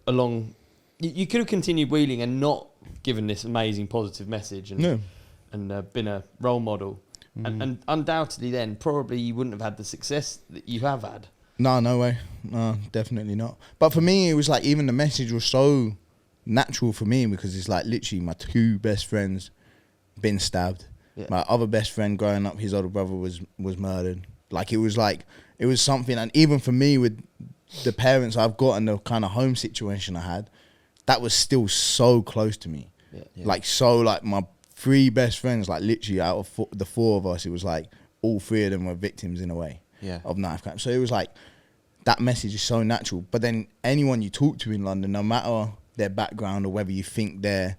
along. You could have continued wheeling and not given this amazing positive message and been a role model. And undoubtedly then, probably you wouldn't have had the success that you have had. No way. No, definitely not. But for me, it was like even the message was so natural for me because it's like literally my 2 best friends been stabbed. Yeah. My other best friend growing up, his older brother was murdered. Like it was something, and even for me with the parents I've got and the kind of home situation I had, that was still so close to me. Yeah. Like my 3 best friends, like literally out of the 4 of us, it was like all 3 of them were victims in a way of knife crime. So it was like that message is so natural. But then anyone you talk to in London, no matter their background or whether you think they're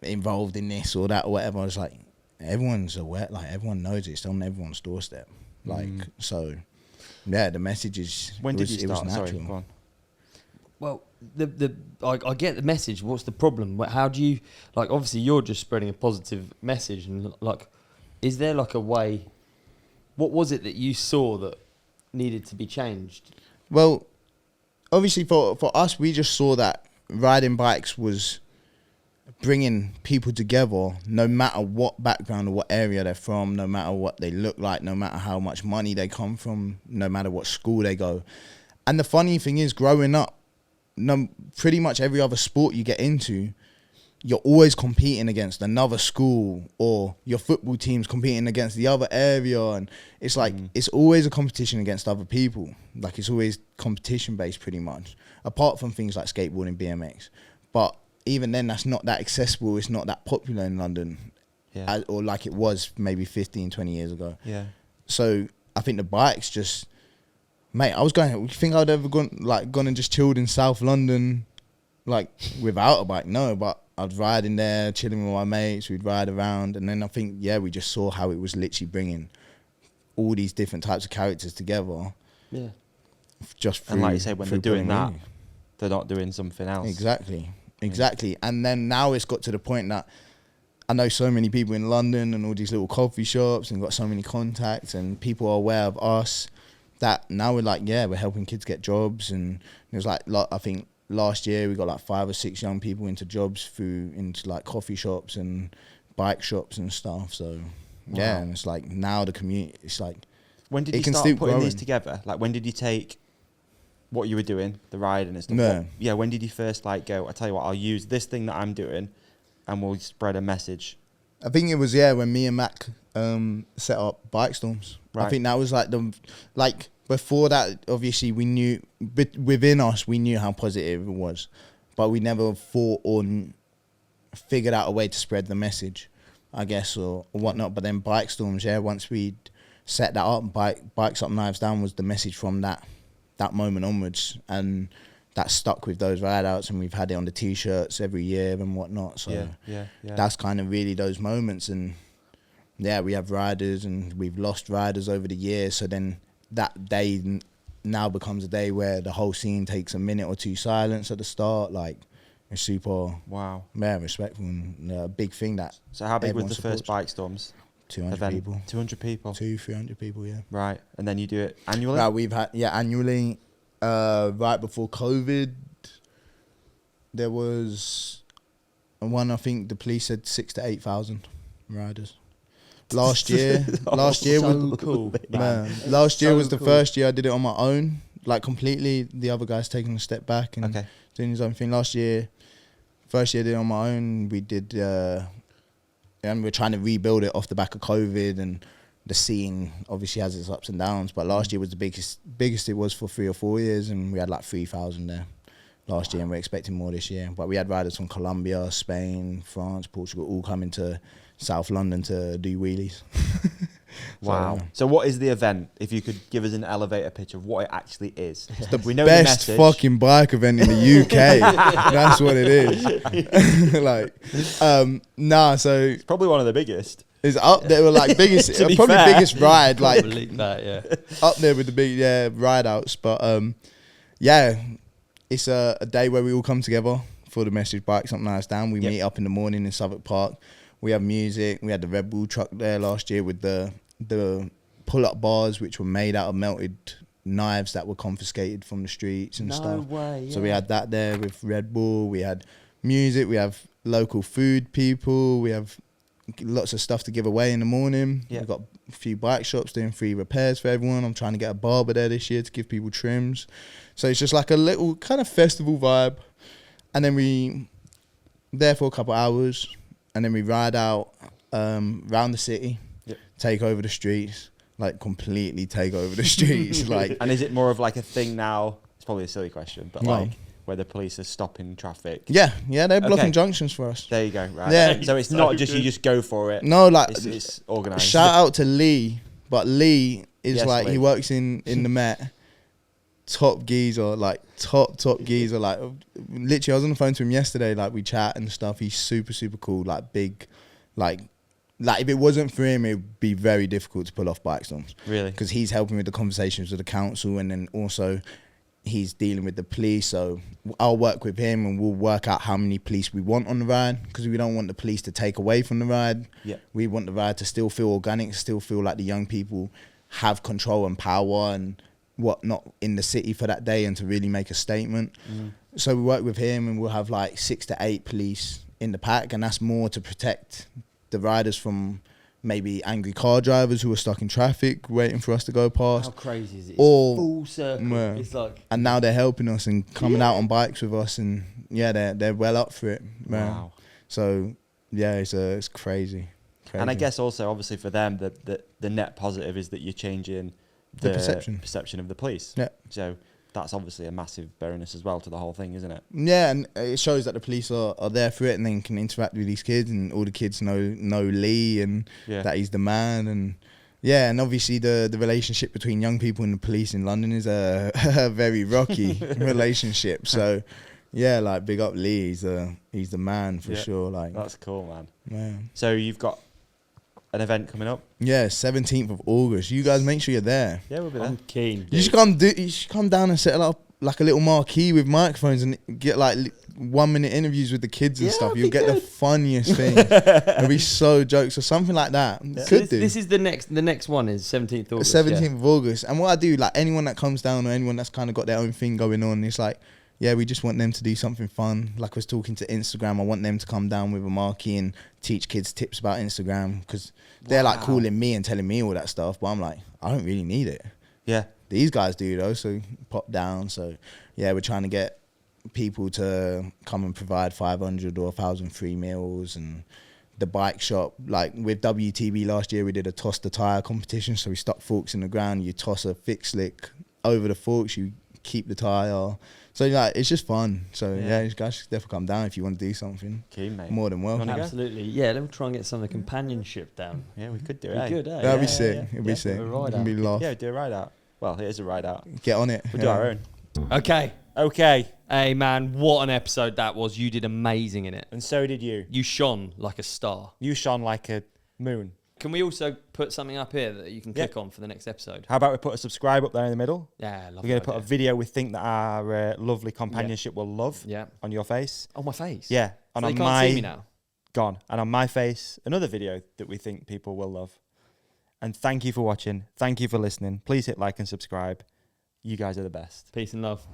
involved in this or that or whatever, it's like everyone's aware, like everyone knows it's on everyone's doorstep. Like so, yeah. The message is. When did you start? It was natural. Sorry, go on. Well, I get the message. What's the problem? How do you, like, obviously you're just spreading a positive message, and like, is there like a way? What was it that you saw that needed to be changed? Well, obviously for us, we just saw that riding bikes was bringing people together, no matter what background or what area they're from, no matter what they look like, no matter how much money they come from, no matter what school they go. And the funny thing is, growing up, pretty much every other sport you get into, you're always competing against another school, or your football team's competing against the other area, and it's like it's always a competition against other people. Like it's always competition based pretty much, apart from things like skateboarding, BMX. But even then, that's not that accessible. It's not that popular in London, or like it was maybe 15, 20 years ago. Yeah. So I think the bikes just, mate, I was going, you think I'd ever gone and just chilled in South London, like without a bike? No, but I'd ride in there, chilling with my mates. We'd ride around, and then I think we just saw how it was literally bringing all these different types of characters together. Yeah. Just through, and like you say, when they're doing that, they're not doing something else. Exactly. And then now it's got to the point that I know so many people in London and all these little coffee shops and got so many contacts, and people are aware of us that now we're like, we're helping kids get jobs. And there's like, I think last year we got like 5 or 6 young people into jobs into like coffee shops and bike shops and stuff. So and it's like now the community, it's like, when did you start putting these together? Like when did you take what you were doing, the riding and stuff? When did you first like go, I tell you what, I'll use this thing that I'm doing and we'll spread a message? I think it was when me and Mac set up Bikestormz. Right. I think that was like before that, obviously we knew, but within us we knew how positive it was, but we never thought or figured out a way to spread the message, I guess, or whatnot. But then Bikestormz, once we set that up, Bikes Up Knives Down was the message from that moment onwards, and that stuck with those rideouts, and we've had it on the t-shirts every year and whatnot. So that's kind of really those moments. And we have riders and we've lost riders over the years, so then that day now becomes a day where the whole scene takes a minute or two silence at the start. Like it's super respectful, and a big thing that. So how big was the first Bikestormz? 200 people. 200 people. 300 people, yeah. Right, and then you do it annually? We've had annually. Right before COVID, there was one. I think the police said 6,000 to 8,000 riders. Last year was cool. Last year was the first year I did it on my own, like completely. The other guy's taking a step back and doing his own thing. Last year, first year I did it on my own. We did, and we're trying to rebuild it off the back of COVID, and the scene obviously has its ups and downs. But last year was the biggest it was for 3 or 4 years, and we had like 3,000 there last year, and we're expecting more this year. But we had riders from Colombia, Spain, France, Portugal, all coming to South London to do wheelies. Wow. So what is the event? If you could give us an elevator pitch of what it actually is. It's the best fucking bike event in the UK. That's what it is. So it's probably one of the biggest. It's up there with like biggest, probably biggest ride, like up there with the big ride outs. But it's a day where we all come together for the message Bikes Up Knives Down. We meet up in the morning in Southwark Park. We have music. We had the Red Bull truck there last year with the pull-up bars, which were made out of melted knives that were confiscated from the streets and stuff. No way. Yeah. So we had that there with Red Bull. We had music. We have local food people. We have lots of stuff to give away in the morning. Yeah. We've got a few bike shops doing free repairs for everyone. I'm trying to get a barber there this year to give people trims. So it's just like a little kind of festival vibe. And then we there for a couple hours, and then we ride out around the city, take over the streets, like completely take over the streets. Like, and is it more of like a thing now? It's probably a silly question, but like where the police are stopping traffic. Yeah, they're blocking junctions for us. There you go. Right. Yeah. So it's not just you just go for it. No, like it's organised. Shout out to Lee, but Lee is Lee. he works in the Met. Top geezer, like top geezer. Like literally, I was on the phone to him yesterday. Like we chat and stuff. He's super cool. Like big, like if it wasn't for him, it would be very difficult to pull off Bikestormz. Really? Because he's helping with the conversations with the council, and then also he's dealing with the police. So I'll work with him, and we'll work out how many police we want on the ride, because we don't want the police to take away from the ride. Yeah. We want the ride to still feel organic, still feel like the young people have control and power and whatnot in the city for that day, and to really make a statement. So we work with him, and we'll have like 6 to 8 police in the pack, and that's more to protect the riders from maybe angry car drivers who are stuck in traffic waiting for us to go past. How crazy is it? It's Or, full circle. It's like, and now they're helping us and coming out on bikes with us, and they're well up for it, man. Wow. So it's crazy. And I guess also obviously for them the net positive is that you're changing the perception of the police. Yeah. So that's obviously a massive bonus as well to the whole thing, isn't it? Yeah, and it shows that the police are there for it, and they can interact with these kids, and all the kids know Lee, and that he's the man. And yeah, and obviously the relationship between young people and the police in London is a very rocky relationship. So yeah, like big up Lee, he's the man for sure. Like, that's cool, man. Yeah. So you've got an event coming up? Yeah, 17th of August. You guys make sure you're there. Yeah, we'll be there. I'm keen. You should come down and set up like a little marquee with microphones and get like 1-minute interviews with the kids and stuff. You'll get the funniest thing. It'll be so jokes or something like that. Yeah. So this is the next one is 17th August. 17th of August. And what I do, like anyone that comes down or anyone that's kind of got their own thing going on, it's like, yeah, we just want them to do something fun. Like I was talking to Instagram, I want them to come down with a marquee and teach kids tips about Instagram, because they're like calling me and telling me all that stuff, but I'm like, I don't really need it. Yeah. These guys do though, so pop down. So yeah, we're trying to get people to come and provide 500 or 1,000 free meals. And the bike shop, like with WTB last year, we did a toss the tyre competition. So we stuck forks in the ground, you toss a fixed slick over the forks, you keep the tyre. So like, it's just fun. So yeah, you guys should definitely come down if you want to do something. Keen, mate. More than welcome. Absolutely. Yeah, let's try and get some of the companionship down. Yeah, we could do it. We could, eh? That'd be sick. It'd be sick. It'd be laugh. Yeah, do a ride out. Well, it is a ride out. Get on it. We'll do our own. Okay. Okay. Hey man, what an episode that was. You did amazing in it. And so did you. You shone like a star. You shone like a moon. Can we also put something up here that you can click on for the next episode? How about we put a subscribe up there in the middle? Yeah, We're going to put a video we think that our lovely companionship will love on your face. On my face? Yeah. So they can't see me now? Gone. And on my face, another video that we think people will love. And thank you for watching. Thank you for listening. Please hit like and subscribe. You guys are the best. Peace and love.